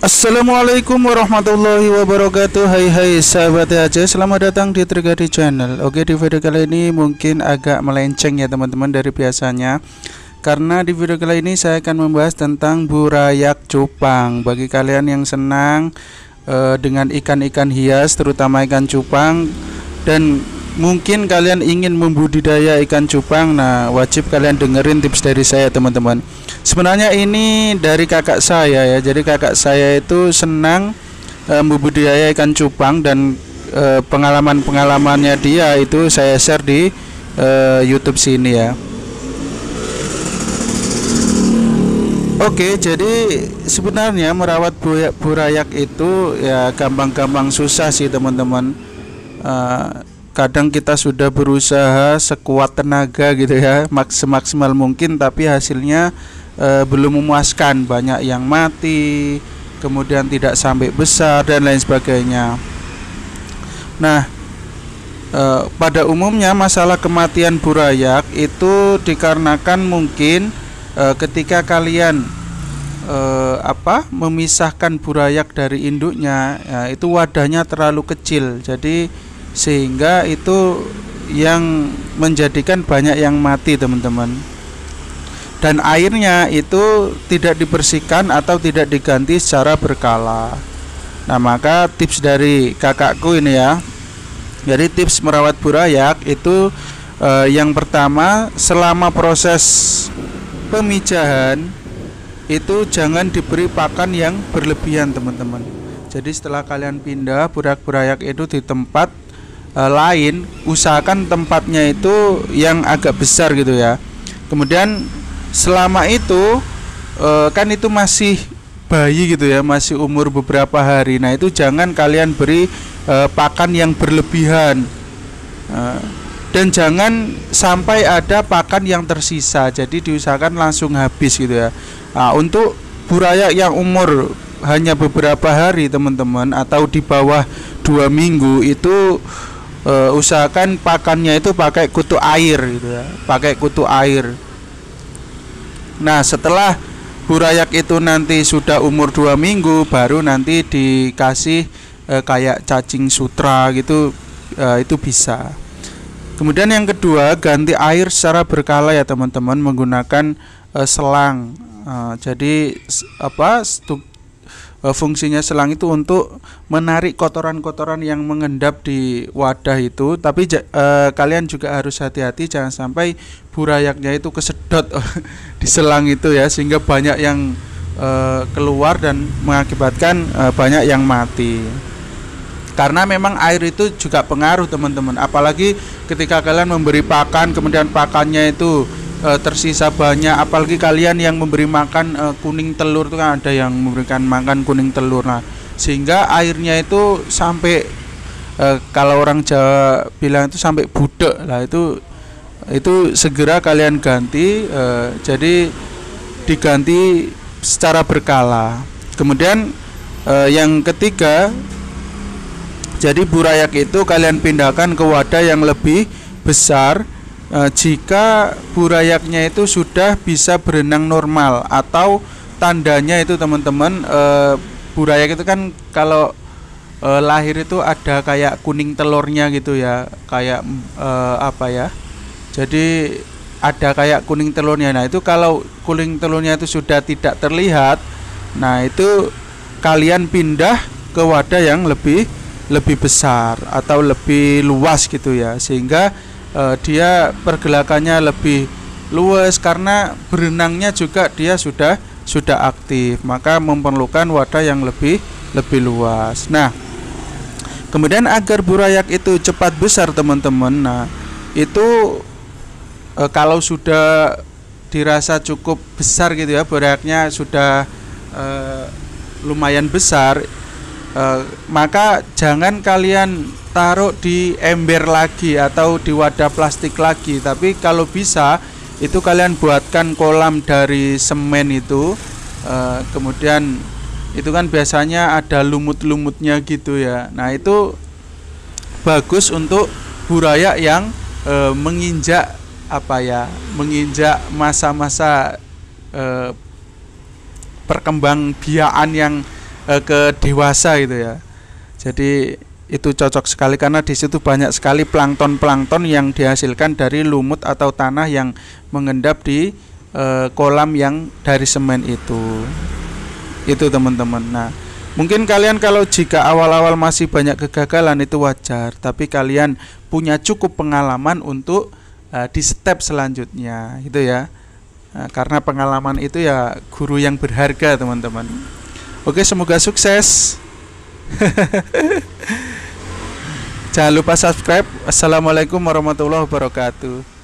Assalamualaikum warahmatullahi wabarakatuh. Hai sahabat THC, selamat datang di Trigadi Channel. Oke, di video kali ini mungkin agak melenceng ya teman-teman dari biasanya, karena di video kali ini saya akan membahas tentang burayak cupang. Bagi kalian yang senang dengan ikan-ikan hias, terutama ikan cupang, dan mungkin kalian ingin membudidaya ikan cupang, nah wajib kalian dengerin tips dari saya teman-teman. Sebenarnya ini dari kakak saya ya. Jadi kakak saya itu senang membudidaya ikan cupang, dan pengalaman-pengalamannya dia itu saya share di YouTube sini ya. Oke, jadi sebenarnya merawat burayak itu ya gampang-gampang susah sih teman-teman. Kadang kita sudah berusaha sekuat tenaga gitu ya, semaksimal mungkin, tapi hasilnya belum memuaskan. Banyak yang mati, kemudian tidak sampai besar dan lain sebagainya. Nah, pada umumnya masalah kematian burayak itu dikarenakan mungkin ketika kalian memisahkan burayak dari induknya, ya, itu wadahnya terlalu kecil, jadi sehingga itu yang menjadikan banyak yang mati teman-teman. Dan airnya itu tidak dibersihkan atau tidak diganti secara berkala. Nah, maka tips dari kakakku ini ya. Jadi tips merawat burayak itu yang pertama, selama proses pemijahan itu jangan diberi pakan yang berlebihan teman-teman. Jadi setelah kalian pindah burayak itu di tempat lain, usahakan tempatnya itu yang agak besar gitu ya. Kemudian selama itu kan itu masih bayi gitu ya, masih umur beberapa hari. Nah, itu jangan kalian beri pakan yang berlebihan, dan jangan sampai ada pakan yang tersisa. Jadi diusahakan langsung habis gitu ya. Nah, untuk burayak yang umur hanya beberapa hari teman-teman, atau di bawah 2 minggu itu usahakan pakannya itu pakai kutu air gitu ya, pakai kutu air. Nah, setelah burayak itu nanti sudah umur 2 minggu, baru nanti dikasih kayak cacing sutra gitu, itu bisa. Kemudian yang kedua, ganti air secara berkala ya teman-teman, menggunakan selang. Jadi fungsinya selang itu untuk menarik kotoran-kotoran yang mengendap di wadah itu. Tapi kalian juga harus hati-hati, jangan sampai burayaknya itu kesedot di selang itu ya, sehingga banyak yang keluar dan mengakibatkan banyak yang mati. Karena memang air itu juga pengaruh teman-teman, apalagi ketika kalian memberi pakan, kemudian pakannya itu tersisa banyak, apalagi kalian yang memberi makan kuning telur itu kan ada yang memberikan makan kuning telur. Nah, sehingga airnya itu sampai kalau orang Jawa bilang itu sampai budek lah, itu segera kalian ganti, jadi diganti secara berkala. Kemudian yang ketiga, jadi burayak itu kalian pindahkan ke wadah yang lebih besar jika burayaknya itu sudah bisa berenang normal, atau tandanya itu teman-teman, burayak itu kan kalau lahir itu ada kayak kuning telurnya gitu ya, kayak jadi ada kayak kuning telurnya. Nah, itu kalau kuning telurnya itu sudah tidak terlihat, nah itu kalian pindah ke wadah yang lebih besar atau lebih luas gitu ya, sehingga dia pergerakannya lebih luas, karena berenangnya juga dia sudah aktif, maka memerlukan wadah yang lebih luas. Nah, kemudian agar burayak itu cepat besar teman-teman, nah itu kalau sudah dirasa cukup besar gitu ya, burayaknya sudah lumayan besar, maka jangan kalian taruh di ember lagi atau di wadah plastik lagi, tapi kalau bisa itu kalian buatkan kolam dari semen itu, kemudian itu kan biasanya ada lumut-lumutnya gitu ya. Nah, itu bagus untuk burayak yang menginjak masa-masa perkembang biakan yang ke dewasa itu ya. Jadi itu cocok sekali karena di situ banyak sekali plankton yang dihasilkan dari lumut atau tanah yang mengendap di kolam yang dari semen itu. Itu teman-teman. Nah, mungkin kalian kalau jika awal-awal masih banyak kegagalan itu wajar, tapi kalian punya cukup pengalaman untuk di step selanjutnya, gitu ya. Nah, karena pengalaman itu ya guru yang berharga, teman-teman. Oke, semoga sukses. Jangan lupa subscribe. Assalamualaikum warahmatullahi wabarakatuh.